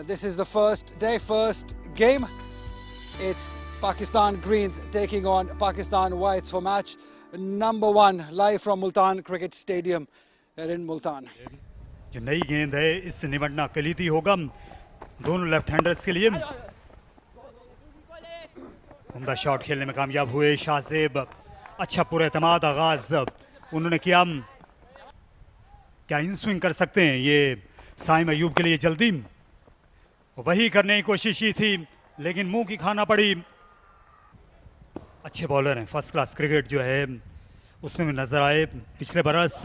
This is the first game. It's Pakistan Greens taking on Pakistan Whites for match number 1 live from Multan Cricket Stadium here in Multan. जो नई गेंद है इस निवड़ना कलीदी होगा दोनों left handers के लिए। उम्दा शॉट खेलने में कामयाब हुए शाहजेब। अच्छा पूरा एतमाद आगाज उन्होंने किया। क्या इन स्विंग कर सकते हैं ये साइम अयूब के लिए? जल्दी वही करने की कोशिश की थी लेकिन मुंह की खाना पड़ी। अच्छे बॉलर हैं, फर्स्ट क्लास क्रिकेट जो है उसमें भी नजर आए पिछले बरस,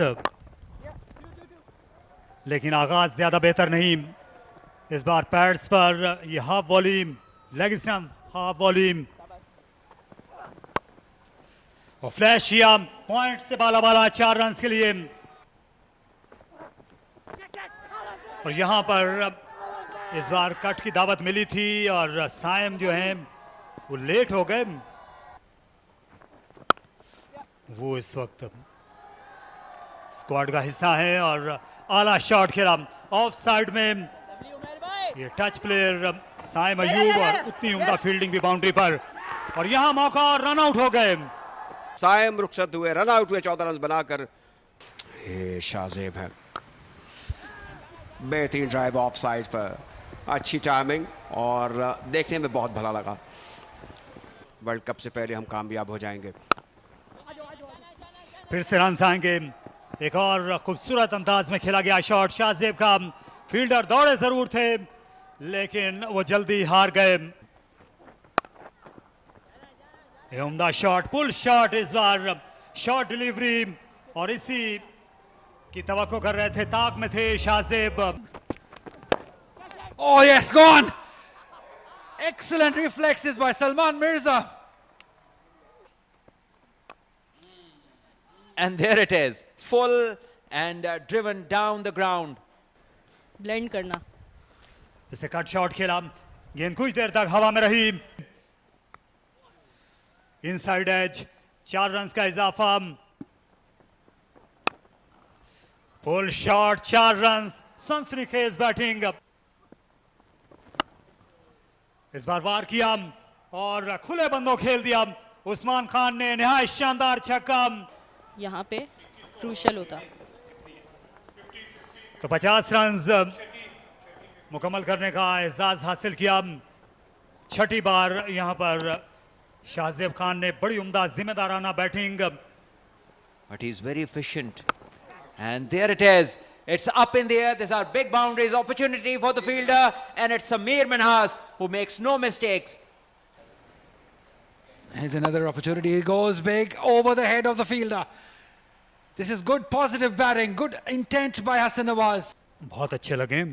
लेकिन आगाज ज्यादा बेहतर नहीं। इस बार पैड्स पर ये half volume leg stump, half volume और फ्लैश किया पॉइंट से बाला बाला 4 रन के लिए। और यहां पर इस बार कट की दावत मिली थी और साइम जो है वो लेट हो गए। वो इस वक्त स्क्वाड का हिस्सा है और आला शॉट खेला ऑफ साइड में। ये टच प्लेयर साइम अयूब और उतनी उम्दा फील्डिंग भी बाउंड्री पर। और यहां मौका रन आउट हो गए। साइम रुखसत हुए, रन आउट हुए 14 रन बनाकर। ये शाहजेब है, बेहतरीन ड्राइव ऑफ साइड पर, अच्छी टाइमिंग और देखने में बहुत भला लगा। वर्ल्ड कप से पहले हम कामयाब हो जाएंगे। फिर से रन आएंगे। एक और खूबसूरत अंदाज में खेला गया शॉट शाहजेब का। फील्डर दौड़े जरूर थे लेकिन वो जल्दी हार गए। उम्दा शॉट, पुल शॉट, इस बार शॉट डिलीवरी और इसी की तवक्को कर रहे थे, ताक में थे Shahzeb. Oh yes, gone! Excellent reflexes by Salman Mirza. And there it is, full and driven down the ground. Blend करना। इसे कट शॉट खेला, गेंद कुछ देर तक हवा में रही। इनसाइड एज, 4 रन का इजाफा। पुल शॉट, 4 रन, सनसनीखेज बैटिंग। इस बार वार किया और खुले बंदों खेल दिया। उस्मान खान ने निहायत शानदार छक्का। यहाँ पे क्रूशल होता। तो 50 रन मुकम्मल करने का एजाज हासिल किया। छठी बार यहां पर शाहजेब खान ने बड़ी उम्दा जिम्मेदाराना batting. But he's very efficient. And there it is. It's up in the air. These are big boundaries, opportunity for the fielder. And it's Samir Minhas who makes no mistakes. Here's another opportunity. He goes big over the head of the fielder. This is good positive batting, good intent by Hassan Nawaz. बहुत अच्छे लगे।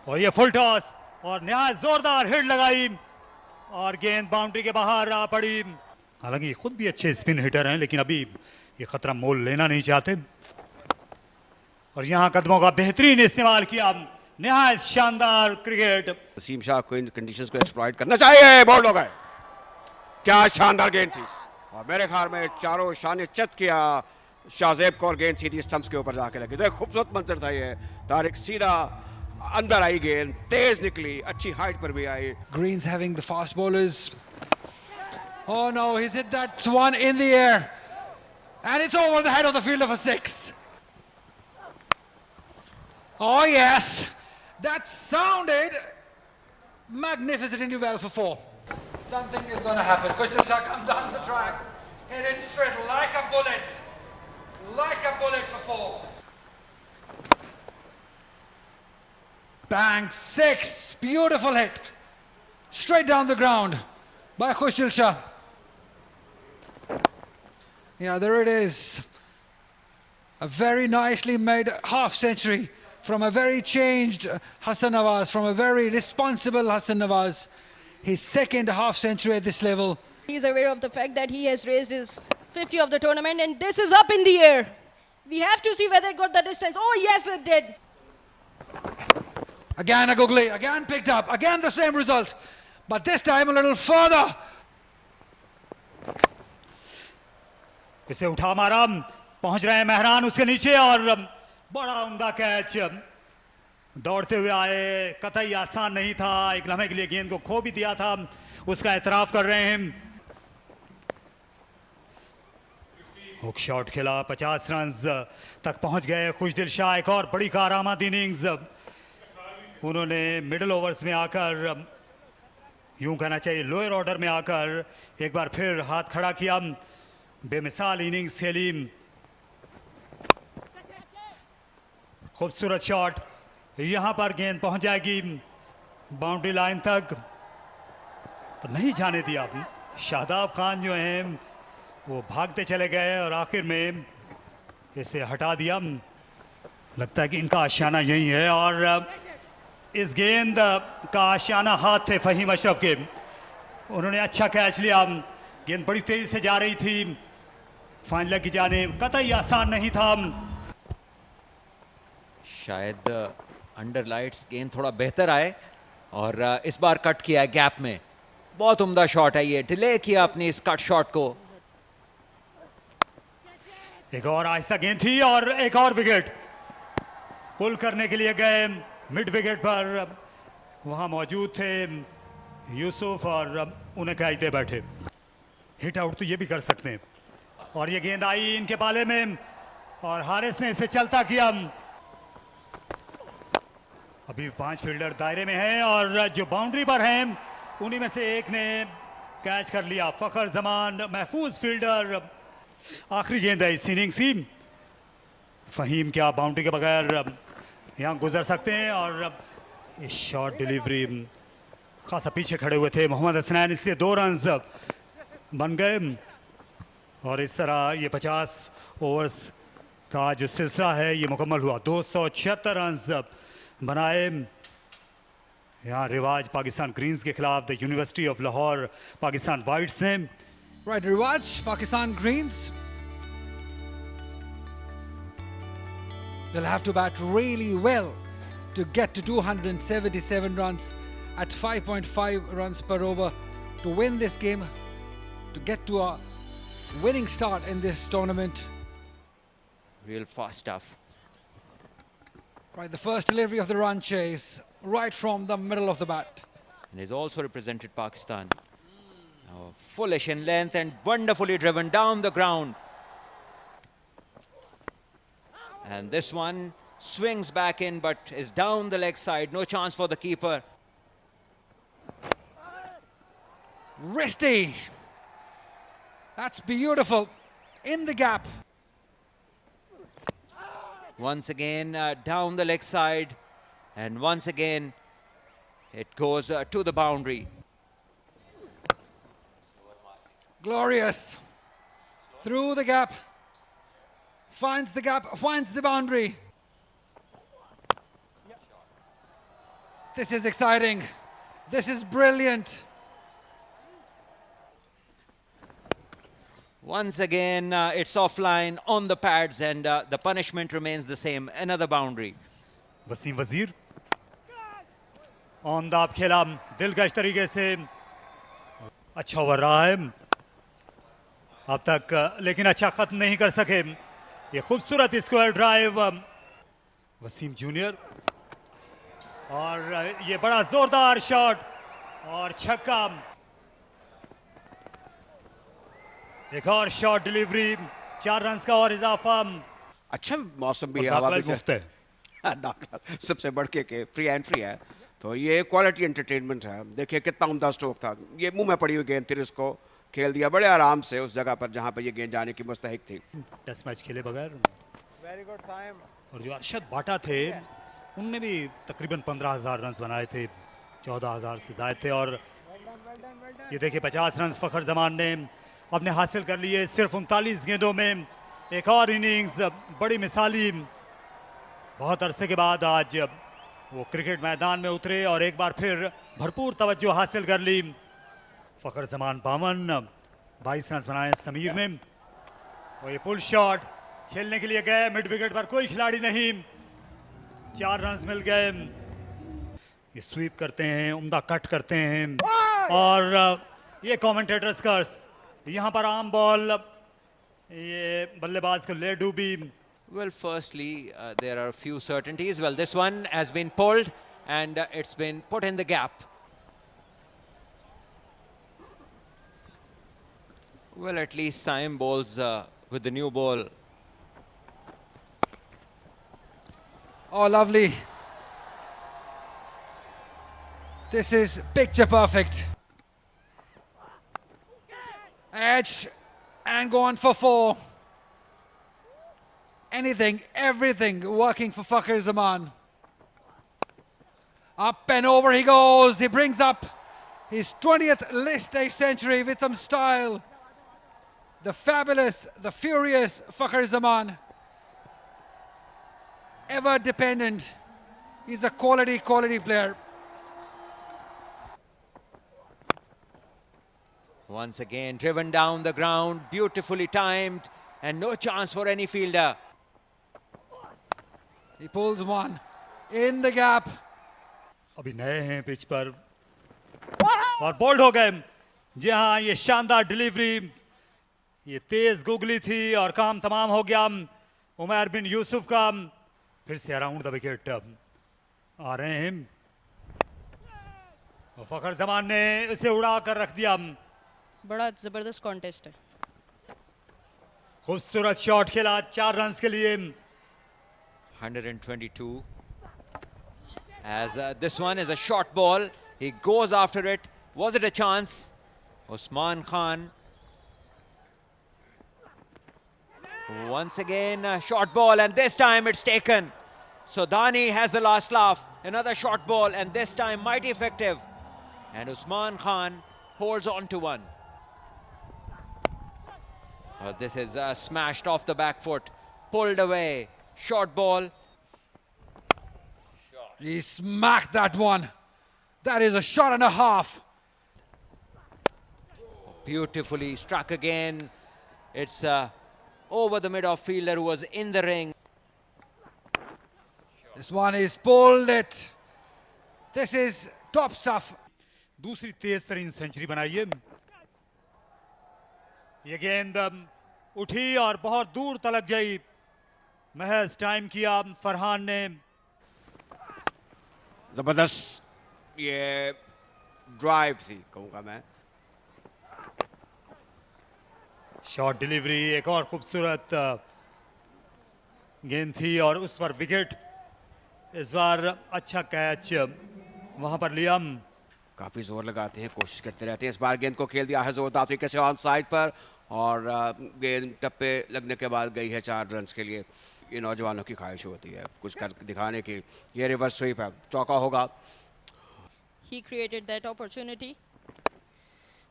और ये full toss और निहायत जोरदार hit लगाई और गेंद बाउंड्री के बाहर आ पड़ी। हालांकि खुद भी अच्छे स्पिन हिटर हैं लेकिन अभी ये खतरा मोल लेना नहीं चाहते। और यहां कदमों का बेहतरीन इस्तेमाल किया। निहायत शानदार क्रिकेट। वसीम शाह को इन कंडीशंस को एक्सप्लॉइट करना चाहिए। बोल्ड हो गए। क्या शानदार गेंद थी और मेरे ख्याल में चारों शाने चत किया शाहजेब को और गेंद सीधी स्टंप्स के ऊपर जाके लगी। तो खूबसूरत मंजर था ये। तारिक सीधा अंदर आई, गेंद तेज निकली, अच्छी हाइट पर भी आई। Greens having the fast bowlers. Oh no, he's hit that one in the air. And it's over the head of the fielder for 6. Oh yes, that sounded magnificently well for 4. Something is going to happen. Kushal Shah comes down the track, hit it straight like a bullet for 4. Bang, 6, beautiful hit, straight down the ground by Kushal Shah. Yeah, there it is. A very nicely made half century from a very changed Hassan Nawaz, from a very responsible Hassan Nawaz. His second half century at this level. He's aware of the fact that he has raised his 50 of the tournament and this is up in the air. We have to see whether it got the distance. Oh yes, it did. Again a googly, again picked up, again the same result, but this time a little further. इसे उठा मारा, पहुंच रहे हैं मेहरान उसके नीचे और बड़ा उम्दा कैच। दौड़ते हुए आए, कतई आसान नहीं था, एक लम्हे के लिए गेंद को खो भी दिया था, उसका एतराफ कर रहे हैं। हुक शॉट खेला, 50 रन तक पहुंच गए खुशदिल शाह। एक और बड़ी कारआमद इनिंग्स उन्होंने मिडिल ओवर्स में आकर, यूं कहना चाहिए लोअर ऑर्डर में आकर एक बार फिर हाथ खड़ा किया, बेमिसाल इनिंग्स खेली। खूबसूरत शॉट, यहां पर गेंद पहुंच जाएगी बाउंड्री लाइन तक, तो नहीं जाने दिया। शादाब खान जो हैं वो भागते चले गए और आखिर में इसे हटा दिया। लगता है कि इनका आशियाना यही है, और इस गेंद का आशियाना हाथ थे फहीम अशरफ के, उन्होंने अच्छा कैच लिया। गेंद बड़ी तेजी से जा रही थी फाइन लेग की जानिब, कतई आसान नहीं था। शायद अंडर लाइट्स गेंद थोड़ा बेहतर आए और इस बार कट किया है गैप में। बहुत उम्दा शॉट है ये, डिले किया अपनी इस कट शॉट को। एक और आहिस्ता गेंद थी और एक और विकेट। पुल करने के लिए गए मिड विकेट पर, वहां मौजूद थे यूसुफ और उन्हें कहते बैठे। हिट आउट तो ये भी कर सकते हैं, और ये गेंद आई इनके पाले में और हारिस ने इसे चलता किया। अभी 5 फील्डर दायरे में हैं और जो बाउंड्री पर हैं उन्हीं में से एक ने कैच कर लिया। फखर जमान महफूज फील्डर। आखिरी गेंद है इस इनिंग्स की। फहीम क्या बाउंड्री के बगैर यहां गुजर सकते हैं, और इस शॉर्ट डिलीवरी, खासा पीछे खड़े हुए थे मोहम्मद हसनैन, इसलिए 2 रन बन गए। और इस तरह ये 50 ओवर्स का जो सिलसिला है ये मुकम्मल हुआ। 276 रन बनाए। यहाँ रिवाज पाकिस्तान ग्रीन्स के खिलाफ the University of Lahore Pakistan Whites ने। Right, Riwaj, Pakistan Greens. They'll have to bat really well to get to 277 runs at 5.5 runs per over to win this game, to get to a winning start in this tournament. Real fast stuff. Right, the first delivery of the run chase right from the middle of the bat. And he's also represented Pakistan. Now, fullish in length and wonderfully driven down the ground. And this one swings back in but is down the leg side. No chance for the keeper. Risty. That's beautiful. In the gap. Once again down the leg side, and once again it goes to the boundary. Glorious. Through the gap. Finds the gap, finds the boundary. This is exciting. This is brilliant. Once again it's offline on the pads, and the punishment remains the same. Another boundary. Wasim Wazir on the खेला दिलकश तरीके से, अच्छा over रहा है अब तक, लेकिन अच्छा खत्म नहीं कर सके। ये खूबसूरत स्क्वायर ड्राइव वसीम जूनियर, और ये बड़ा जोरदार शॉट और छक्का। एक और शॉट डिलीवरी, 4 रन का और इजाफा। अच्छा मौसम भी है, और हवा दाखिला भी मुफ्त है। दाखिला सबसे बढ़ के फ्री एंट्री है, तो ये क्वालिटी एंटरटेनमेंट है। देखिए कितना उम्दा स्ट्रोक था, ये मुंह में पड़ी हुई गेंद थी, इसको खेल दिया बड़े आराम से उस जगह पर जहां पर ये गेंद जाने की मुस्तहिक थी। टेस्ट मैच खेले बगैर। और जो अरशद बाटा थे उनने भी तकरीबन 15,000 रन बनाए थे, 14,000 से ज़ायद थे। और ये देखिए 50 रन फखर जमान ने अपने हासिल कर लिए सिर्फ 39 गेंदों में। एक और इनिंग्स बड़ी मिसाली, बहुत अरसे के बाद आज वो क्रिकेट मैदान में उतरे और एक बार फिर भरपूर तवज्जो हासिल कर ली। फखर जमान 52, 22 रन बनाए समीर ने। और ये पुल शॉट खेलने के लिए गए, मिड विकेट पर कोई खिलाड़ी नहीं, 4 रन मिल गए। ये स्वीप करते हैं, उम्दा कट करते हैं, और ये कमेंटेटर्स कर्स, यहाँ पर आम बॉल, ये बल्लेबाज को ले डूबी, Well, firstly, there are a few certainties. Well, this one has been pulled and it's been put in the gap. Well, at least Saim bowls with the new ball. Oh, lovely. This is picture perfect. Edge and going for 4. Anything, everything working for Fakhar Zaman. Up and over he goes. He brings up his 20th list day century with some style. The fabulous, the furious Fakhar Zaman. Ever dependent. He's a quality player. Once again, driven down the ground, beautifully timed, and no chance for any fielder. He pulls one in the gap. अभी नए हैं pitch पर और bold हो गए। जी हाँ, ये शानदार डिलीवरी, ये तेज गुगली थी और काम तमाम हो गया उमर बिन यूसुफ का। फिर से अराउंड द विकेट आ रहे हैं और फखर जमान ने इसे उड़ा कर रख दिया। बड़ा जबरदस्त कॉन्टेस्ट है। खूबसूरत शॉट खेला 4 रन्स के लिए। 122. As this one is a short ball, he goes after it. Was it a chance? Usman Khan. Once again, a short ball, and this time it's taken. So Dani has the last laugh. Another short ball, and this time mighty effective. And Usman Khan holds on to one. This is smashed off the back foot, pulled away. Short ball. He smacked that one. That is a shot and a half. Beautifully struck again. It's over the mid-off fielder who was in the ring. This one is pulled it. This is top stuff. दूसरी तेज तरीन century बनाई है। ये गेंद उठी और बहुत दूर तलक गई। महज टाइम किया फरहान ने। जबरदस्त ये ड्राइव थी कहूंगा मैं। शॉर्ट डिलीवरी, एक और खूबसूरत गेंद थी और उस पर विकेट। इस बार अच्छा कैच वहां पर लिया। काफी जोर लगाते हैं, कोशिश करते रहते हैं। इस बार गेंद को खेल दिया है जोरदार तरीके से ऑन साइड पर और गेंद टप्पे लगने के बाद गई है 4 रन के लिए। ये नौजवानों की ख्वाहिश होती है कुछ कर दिखाने की। ये रिवर्स स्वीप है, चौका होगा। He created that opportunity.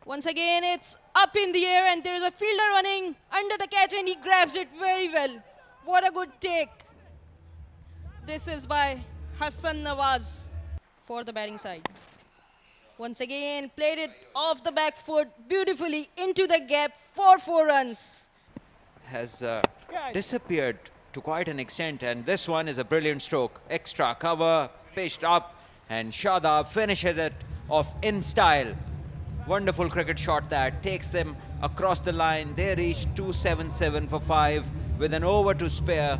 Once again, it's up in the air and there's a fielder running under the catch and he grabs it very well. What a good take. This is by Hassan Nawaz for the batting side. Once again, played it off the back foot beautifully into the gap for 4 runs. Has disappeared to quite an extent, and this one is a brilliant stroke. Extra cover, pitched up, and Shadab finishes it off in style. Wonderful cricket shot that takes them across the line. They reach 277 for 5 with an over to spare.